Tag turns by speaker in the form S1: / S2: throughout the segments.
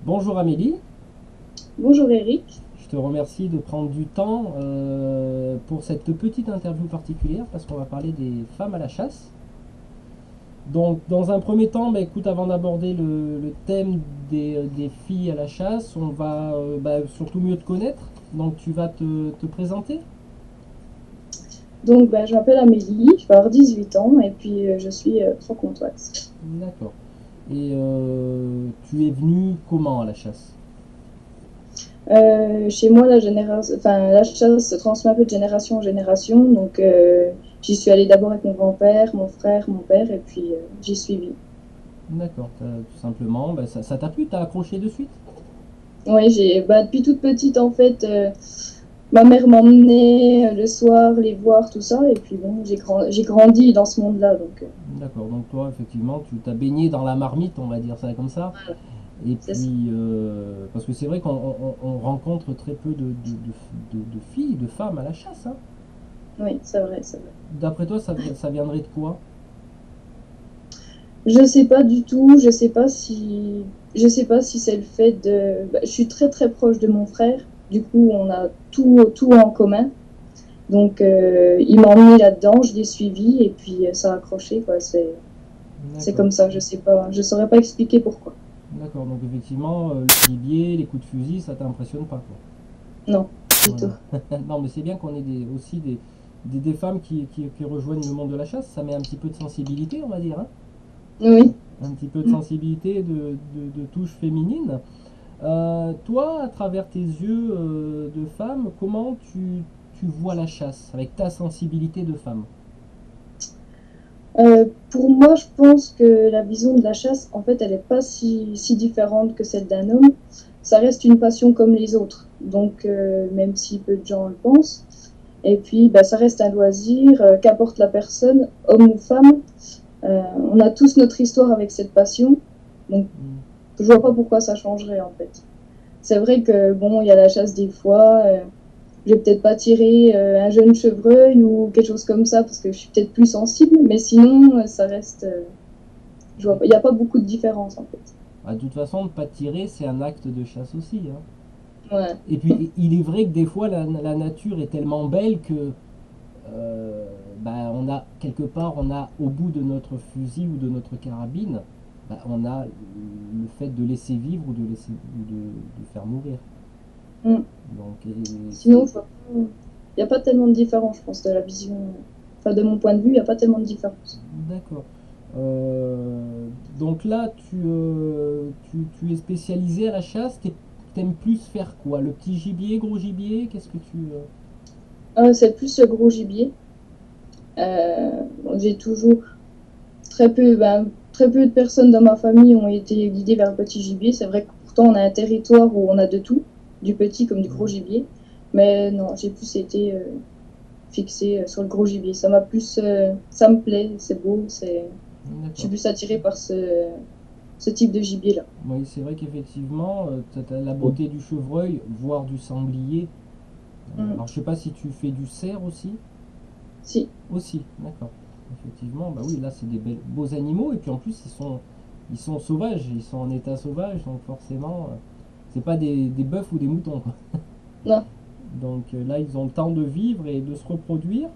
S1: Bonjour Amélie,
S2: Bonjour Eric.
S1: je te remercie de prendre du temps pour cette petite interview particulière parce qu'on va parler des femmes à la chasse. Donc dans un premier temps, bah, écoute, avant d'aborder le thème des filles à la chasse, on va surtout mieux te connaître. Donc tu vas te présenter.
S2: Donc, je m'appelle Amélie, je vais avoir 18 ans et puis je suis franc-comtoise.
S1: D'accord. Et tu es venu comment à la chasse?
S2: Chez moi, la chasse se transmet un peu de génération en génération. Donc, j'y suis allée d'abord avec mon grand-père, mon frère, mon père, et puis j'y suivi.
S1: D'accord, tout simplement, bah, ça t'a plu, t'as accroché de suite?
S2: Oui, depuis toute petite, en fait, ma mère m'emmenait le soir les voir, tout ça. Et puis bon, j'ai grandi dans ce monde-là. Donc,
S1: D'accord, donc toi, effectivement, tu t'as baigné dans la marmite, on va dire ça comme ça.
S2: voilà,
S1: Et
S2: c'est ça.
S1: puis, parce que c'est vrai qu'on rencontre très peu de filles, de femmes à la chasse, hein.
S2: Oui, c'est vrai, c'est vrai.
S1: D'après toi, ça viendrait de quoi?
S2: Je sais pas du tout, je sais pas si c'est le fait de, je suis très très proche de mon frère, du coup on a tout en commun, donc il m'a emmené là-dedans, je l'ai suivi et puis ça a accroché quoi, c'est
S1: D'accord,
S2: comme ça, je sais pas, je saurais pas expliquer pourquoi.
S1: d'accord, donc effectivement, le gibier, les coups de fusil, ça t'impressionne pas, quoi.
S2: Non, du tout.
S1: Voilà. Non, mais c'est bien qu'on ait aussi des femmes qui rejoignent le monde de la chasse, ça met un petit peu de sensibilité, on va dire, hein.
S2: Oui.
S1: Un petit peu de sensibilité, de touche féminine. Toi, à travers tes yeux de femme, comment tu vois la chasse avec ta sensibilité de femme?
S2: Pour moi, je pense que la vision de la chasse, en fait, elle est pas si différente que celle d'un homme. Ça reste une passion comme les autres. Donc, même si peu de gens le pensent. Et puis, ça reste un loisir, qu'apporte la personne, homme ou femme. On a tous notre histoire avec cette passion. Donc,
S1: Hmm.
S2: je vois pas pourquoi ça changerait, en fait. C'est vrai que, bon, il y a la chasse des fois. Je vais peut-être pas tirer un jeune chevreuil ou quelque chose comme ça parce que je suis peut-être plus sensible. Mais sinon, ça reste. Il n'y a pas beaucoup de différence, en fait.
S1: Bah, de toute façon, ne pas tirer, c'est un acte de chasse aussi, hein.
S2: Ouais.
S1: Et puis, il est vrai que des fois, la nature est tellement belle que on a quelque part, on a au bout de notre fusil ou de notre carabine, on a le fait de laisser vivre ou de faire mourir.
S2: Mm.
S1: Donc,
S2: Sinon, il n'y a pas tellement de différence, je pense, de la vision. Enfin, de mon point de vue, il n'y a pas tellement de différence.
S1: d'accord. Donc là, tu es spécialisé à la chasse. T'aimes plus faire quoi? Le petit gibier, gros gibier? Qu'est-ce que tu...
S2: C'est plus le gros gibier. Bon, j'ai toujours très peu de personnes dans ma famille ont été guidées vers le petit gibier. C'est vrai que pourtant on a un territoire où on a de tout, du petit comme du gros
S1: Mhm.
S2: gibier. Mais non, j'ai plus été fixée sur le gros gibier. Ça me plaît, c'est beau, je suis
S1: D'accord.
S2: plus attirée par ce type de gibier-là.
S1: Oui, c'est vrai qu'effectivement, t'as la beauté du chevreuil, voire du sanglier.
S2: Mm.
S1: Alors, je sais pas si tu fais du cerf aussi.
S2: Si.
S1: Aussi, d'accord. Effectivement, bah oui, là, c'est des beaux animaux. Et puis en plus, ils sont sauvages, ils sont en état sauvage. Donc forcément, c'est pas des bœufs ou des moutons, quoi.
S2: Non.
S1: Donc là, ils ont le temps de vivre et de se reproduire.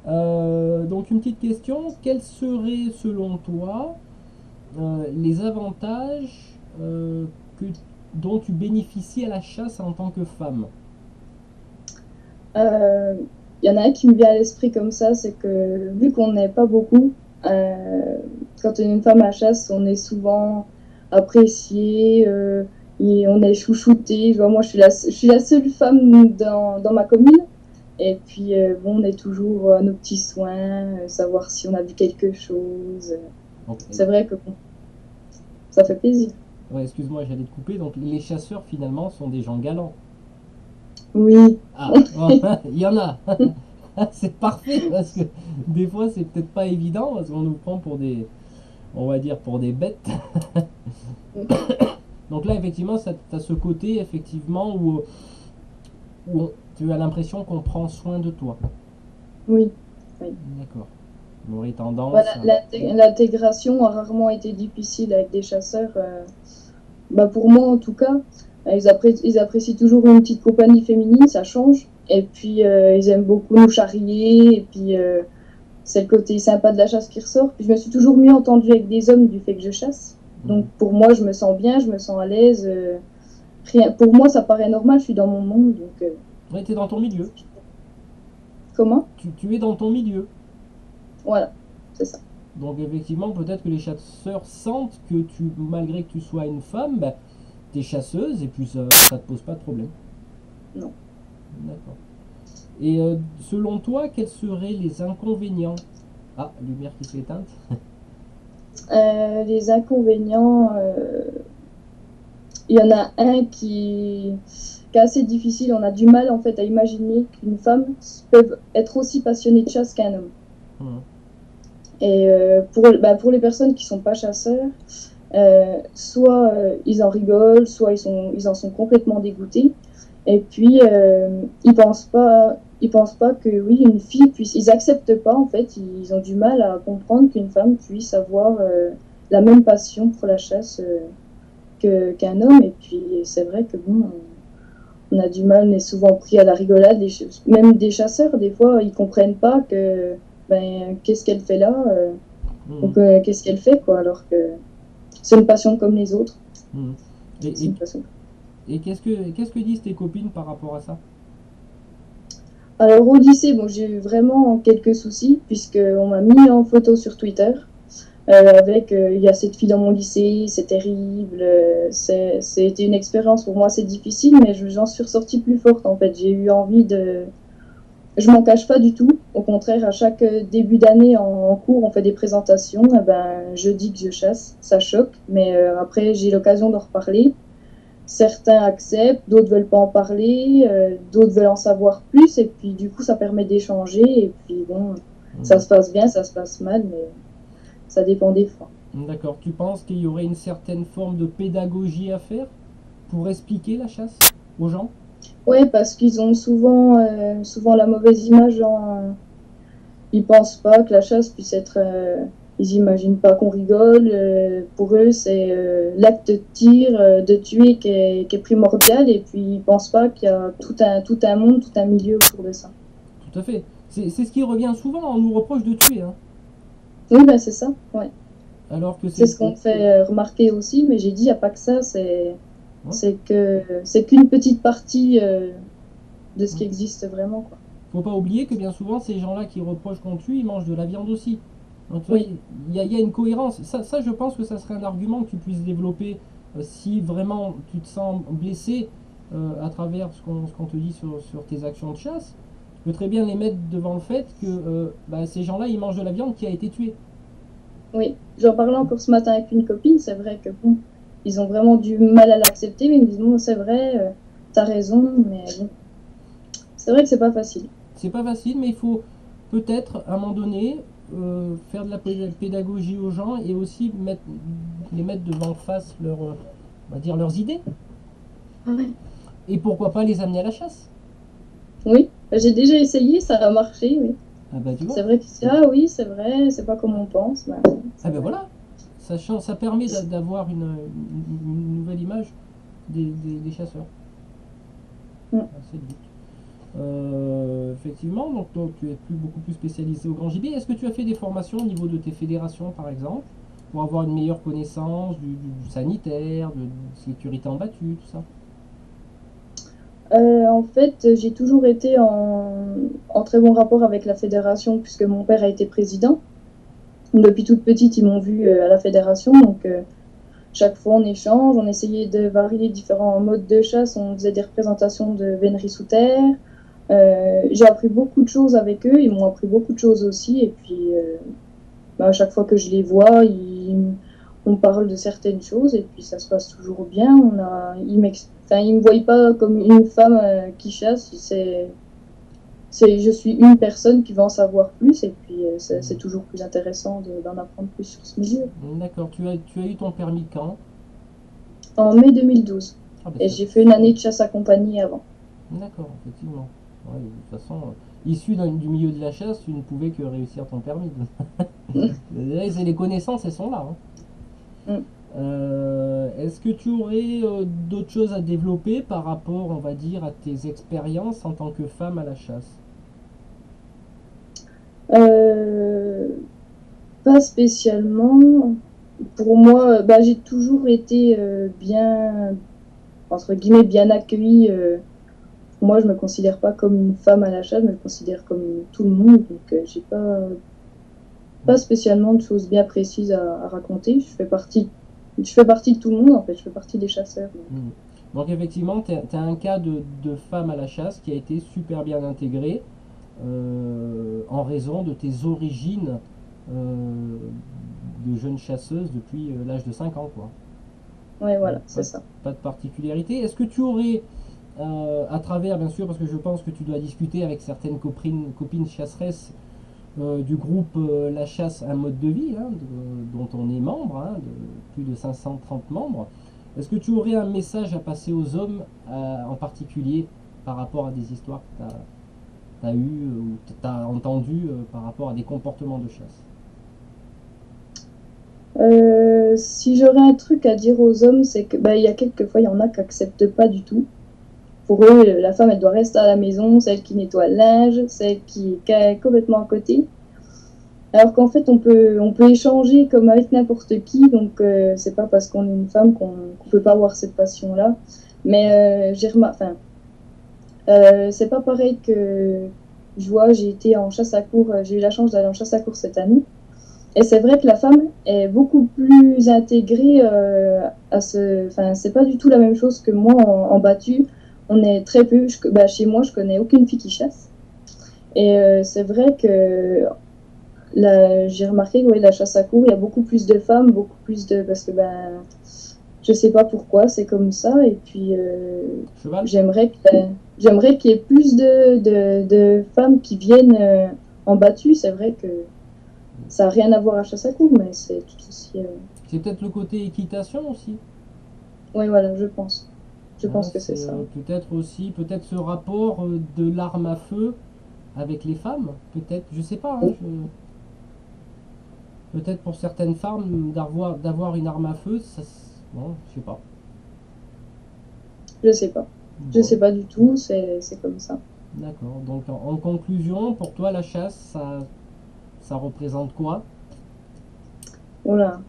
S1: Donc une petite question, quels seraient selon toi les avantages que, dont tu bénéficies à la chasse en tant que femme?
S2: Euh, Il y en a un qui me vient à l'esprit comme ça, c'est que vu qu'on n'est pas beaucoup, euh, quand on est une femme à chasse, on est souvent apprécié et on est chouchouté. Je vois, moi, je suis la seule femme dans ma commune. Et puis, bon, on est toujours à nos petits soins, savoir si on a vu quelque chose.
S1: Donc,
S2: C'est vrai que bon, ça fait plaisir.
S1: ouais, excuse-moi, j'allais te couper. Donc les chasseurs finalement sont des gens galants.
S2: Oui.
S1: Ah, bon, il y en a. C'est parfait parce que des fois c'est peut-être pas évident parce qu'on nous prend pour des, on va dire pour des bêtes. Donc là effectivement ça as ce côté effectivement tu as l'impression qu'on prend soin de toi.
S2: Oui. Oui.
S1: D'accord. On aurait tendance
S2: Voilà,
S1: à...
S2: l'intégration a rarement été difficile avec des chasseurs. bah pour moi en tout cas, ils apprécient toujours une petite compagnie féminine, ça change. Et puis ils aiment beaucoup nous charrier. Et puis c'est le côté sympa de la chasse qui ressort. Puis je me suis toujours mieux entendue avec des hommes du fait que je chasse. Donc
S1: Mhm.
S2: pour moi, je me sens bien, je me sens à l'aise. Rien, pour moi, ça paraît normal, je suis dans mon monde. Donc
S1: Ouais, t'es dans ton milieu.
S2: comment?
S1: Tu es dans ton milieu.
S2: Voilà, c'est ça.
S1: Donc effectivement, peut-être que les chasseurs sentent que malgré que tu sois une femme, bah, t'es chasseuse et puis ça te pose pas de problème.
S2: Non.
S1: D'accord. Et selon toi, quels seraient les inconvénients? Ah, lumière qui s'est éteinte.
S2: Les inconvénients, il y en a un qui est assez difficile. On a du mal en fait à imaginer qu'une femme peut être aussi passionnée de chasse qu'un homme.
S1: Mhm.
S2: Et pour les personnes qui sont pas chasseurs, soit ils en rigolent, soit ils en sont complètement dégoûtés. Et puis ils pensent pas que oui, une fille puisse, ils acceptent pas en fait, ils ont du mal à comprendre qu'une femme puisse avoir la même passion pour la chasse qu'un homme. Et puis c'est vrai que bon, on a du mal, on est souvent pris à la rigolade. Même des chasseurs, des fois, ils comprennent pas que ben, qu'est-ce qu'elle fait là,
S1: Mhm.
S2: qu'est-ce qu'elle fait, quoi, alors que c'est une passion comme les autres.
S1: Mhm. Et,
S2: C'est
S1: et,
S2: une passion.
S1: et qu'est-ce que disent tes copines par rapport à ça?
S2: Alors au lycée, bon, j'ai eu vraiment quelques soucis, puisqu'on m'a mis en photo sur Twitter. Avec il y a cette fille dans mon lycée, c'est terrible, c'était une expérience pour moi, c'est difficile, mais j'en suis ressortie plus forte en fait. J'ai eu envie de, je m'en cache pas du tout. Au contraire, à chaque début d'année en cours, on fait des présentations. Eh ben, je dis que je chasse, ça choque, mais après j'ai l'occasion d'en reparler. Certains acceptent, d'autres veulent pas en parler, d'autres veulent en savoir plus, et puis du coup ça permet d'échanger. Et puis bon, ça
S1: Mhm.
S2: se passe bien, ça se passe mal, mais ça dépend des fois.
S1: D'accord. Tu penses qu'il y aurait une certaine forme de pédagogie à faire pour expliquer la chasse aux gens?
S2: Ouais, parce qu'ils ont souvent la mauvaise image ils pensent pas que la chasse puisse être. Ils imaginent pas qu'on rigole. Pour eux, c'est l'acte de tir, de tuer qui est primordial. Et puis, ils pensent pas qu'il y a tout un monde, tout un milieu autour de ça.
S1: Tout à fait. C'est ce qui revient souvent. On nous reproche de tuer, hein.
S2: Oui, ben c'est ça. Ouais.
S1: Alors que
S2: C'est
S1: c'est.
S2: ce qu'on fait remarquer aussi. Mais j'ai dit, il n'y a pas que ça.
S1: Ouais.
S2: C'est qu'une petite partie de ce qui
S1: Mm.
S2: existe vraiment, quoi.
S1: Faut pas oublier que bien souvent, ces gens-là qui reprochent qu'on tue, ils mangent de la viande aussi. Donc tu vois,
S2: Oui,
S1: il y a une cohérence. Ça, je pense que ça serait un argument que tu puisses développer si vraiment tu te sens blessé à travers ce qu'on te dit sur tes actions de chasse. Tu peux très bien les mettre devant le fait que bah, ces gens-là, ils mangent de la viande qui a été tuée.
S2: oui. J'en parlais encore ce matin avec une copine. C'est vrai que bon, ils ont vraiment du mal à l'accepter. Mais ils me disent, non, c'est vrai, t'as raison. Mais bon, c'est vrai que c'est pas facile.
S1: C'est pas facile, mais il faut peut-être à un moment donné faire de la pédagogie aux gens et aussi les mettre devant face on va dire leurs idées.
S2: Ouais.
S1: Et pourquoi pas les amener à la chasse.
S2: Oui, j'ai déjà essayé, ça a marché, oui.
S1: Ah bah tu vois.
S2: C'est vrai que c'est, ah oui, c'est vrai, c'est pas comme on pense. Ben,
S1: Ah
S2: c'est
S1: ben
S2: vrai.
S1: voilà. Ça permet d'avoir une nouvelle image des chasseurs.
S2: Mm.
S1: Ah, c'est le but. Effectivement, donc toi, tu es beaucoup plus spécialisé au grand gibier. Est-ce que tu as fait des formations au niveau de tes fédérations, par exemple, pour avoir une meilleure connaissance du sanitaire, de sécurité en battu, tout ça?
S2: En fait, j'ai toujours été en très bon rapport avec la fédération puisque mon père a été président. Depuis toute petite, ils m'ont vu à la fédération, donc chaque fois on échange, on essayait de varier différents modes de chasse, on faisait des représentations de véneries sous terre. J'ai appris beaucoup de choses avec eux, ils m'ont appris beaucoup de choses aussi, et puis bah, à chaque fois que je les vois, on parle de certaines choses et puis ça se passe toujours bien. Enfin, ils me voient pas comme une femme qui chasse. Je suis une personne qui va en savoir plus et puis c'est toujours plus intéressant d'en apprendre plus sur ce milieu.
S1: D'accord. Tu as eu ton permis quand?
S2: En mai 2012.
S1: Ah ben
S2: Et
S1: ça.
S2: j'ai fait une année de chasse accompagnée avant.
S1: D'accord, effectivement. Ouais, de toute façon, issu du milieu de la chasse, tu ne pouvais que réussir ton permis. Les connaissances, elles sont là, hein.
S2: Mm.
S1: Est-ce que tu aurais d'autres choses à développer par rapport, on va dire, à tes expériences en tant que femme à la chasse?
S2: Euh, Pas spécialement. Pour moi, bah, j'ai toujours été bien, entre guillemets, bien accueillie. Moi, je me considère pas comme une femme à la chasse, je me considère comme tout le monde. Donc, j'ai pas spécialement de choses bien précises à raconter. Je fais partie de tout le monde, en fait. Je fais partie des chasseurs. Donc.
S1: Hmm. Donc effectivement, tu as un cas de femme à la chasse qui a été super bien intégré en raison de tes origines euh, de jeune chasseuse depuis l'âge de 5 ans, quoi.
S2: Ouais,
S1: Donc
S2: voilà, c'est ça.
S1: pas de particularité. Est-ce que tu aurais, à travers, bien sûr, parce que je pense que tu dois discuter avec certaines copines chasseresses du groupe La Chasse, un mode de vie, hein, dont on est membre, hein, de plus de 530 membres, est-ce que tu aurais un message à passer aux hommes en particulier par rapport à des histoires que tu as eues ou tu as entendues par rapport à des comportements de chasse?
S2: Si j'aurais un truc à dire aux hommes, c'est que bah, il y a quelques fois, il y en a qui acceptent pas du tout. Pour eux, la femme, elle doit rester à la maison, celle qui nettoie le linge, celle qui est complètement à côté. Alors qu'en fait, on peut échanger comme avec n'importe qui, donc c'est pas parce qu'on est une femme qu'on peut pas avoir cette passion-là. Mais c'est pas pareil que je vois, j'ai été en chasse à courre, j'ai eu la chance d'aller en chasse à courre cette année. Et c'est vrai que la femme est beaucoup plus intégrée à ce. Enfin, c'est pas du tout la même chose que moi en battu. On est très peu. Bah, chez moi, je connais aucune fille qui chasse. Et c'est vrai que j'ai remarqué que ouais, la chasse à courre, il y a beaucoup plus de femmes, beaucoup plus de. Parce que ben, je sais pas pourquoi, c'est comme ça. Et puis,
S1: Cheval?
S2: j'aimerais j'aimerais qu'il y ait plus de femmes qui viennent en battu. C'est vrai que ça n'a rien à voir à chasse à courre, mais c'est tout aussi.
S1: C'est peut-être le côté équitation aussi.
S2: Oui, voilà, je pense. Je
S1: Hein,
S2: pense que c'est
S1: c'est
S2: ça.
S1: peut-être aussi peut-être ce rapport de l'arme à feu avec les femmes. Peut-être, je sais pas. Hein, peut-être pour certaines femmes d'avoir une arme à feu, ça, bon, je sais pas.
S2: Je sais pas. Je
S1: Bon,
S2: sais pas du tout, c'est comme ça.
S1: d'accord. Donc en conclusion, pour toi, la chasse, ça représente quoi?
S2: Voilà.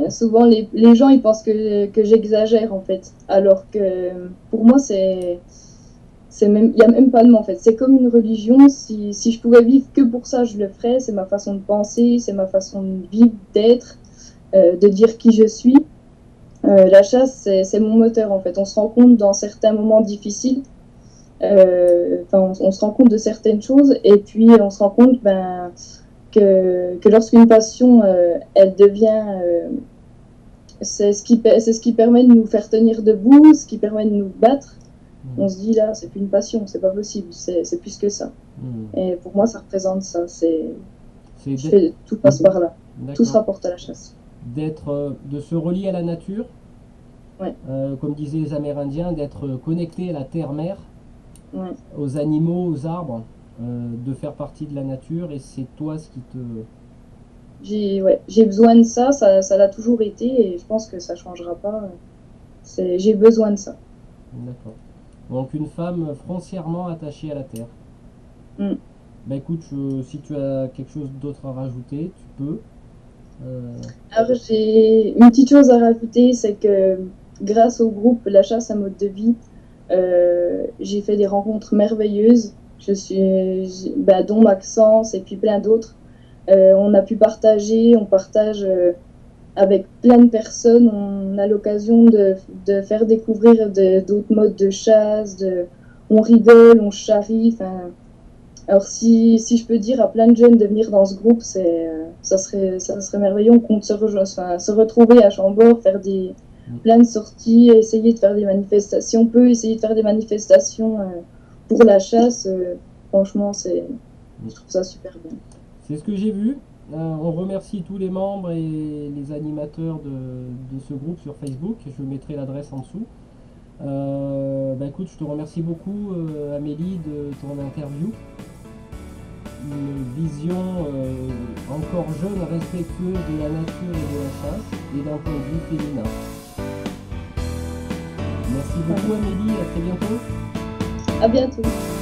S2: Souvent, les gens, ils pensent que j'exagère, en fait. Alors que pour moi, il n'y a même pas de mots, en fait. C'est comme une religion. Si je pouvais vivre que pour ça, je le ferais. C'est ma façon de penser, c'est ma façon de vivre, d'être, de dire qui je suis. La chasse, c'est mon moteur, en fait. On se rend compte dans certains moments difficiles. On se rend compte de certaines choses et puis on se rend compte que lorsqu'une passion, elle devient c'est ce qui permet de nous faire tenir debout, ce qui permet de nous battre.
S1: Hmm.
S2: On se dit là, c'est plus une passion, c'est pas possible, c'est plus que ça.
S1: Hmm.
S2: Et pour moi, ça représente ça.
S1: C'est d'être,
S2: Tout passe par là. Tout se
S1: d'accord,
S2: rapporte à la chasse.
S1: de se relier à la nature,
S2: Ouais,
S1: comme disaient les Amérindiens, d'être connecté à la terre-mère,
S2: ouais.
S1: aux animaux, aux arbres, de faire partie de la nature, et c'est toi ce qui te...
S2: J'ai besoin de ça, ça l'a toujours été et je pense que ça changera pas. J'ai besoin de ça.
S1: D'accord. Donc une femme foncièrement attachée à la terre.
S2: Mm.
S1: Bah écoute, si tu as quelque chose d'autre à rajouter, tu peux. Euh,
S2: Alors, j'ai une petite chose à rajouter, c'est que grâce au groupe La Chasse à mode de vie, j'ai fait des rencontres merveilleuses. Dont Maxence et puis plein d'autres. On a pu partager, on partage avec plein de personnes. On a l'occasion de faire découvrir d'autres modes de chasse. On rigole, on charrie. Alors si je peux dire à plein de jeunes de venir dans ce groupe, ça serait merveilleux. On compte se retrouver à Chambord, faire plein de sorties, essayer de faire des manifestations. On peut essayer de faire des manifestations pour la chasse. Franchement, je trouve ça super bien.
S1: c'est ce que j'ai vu. On remercie tous les membres et les animateurs de ce groupe sur Facebook. Je mettrai l'adresse en dessous. Bah écoute, je te remercie beaucoup, Amélie, de ton interview. Une vision encore encore jeune, respectueux de la nature et de la chasse, et d'un point de vue féminin. Merci beaucoup Amélie, à très bientôt.
S2: À bientôt.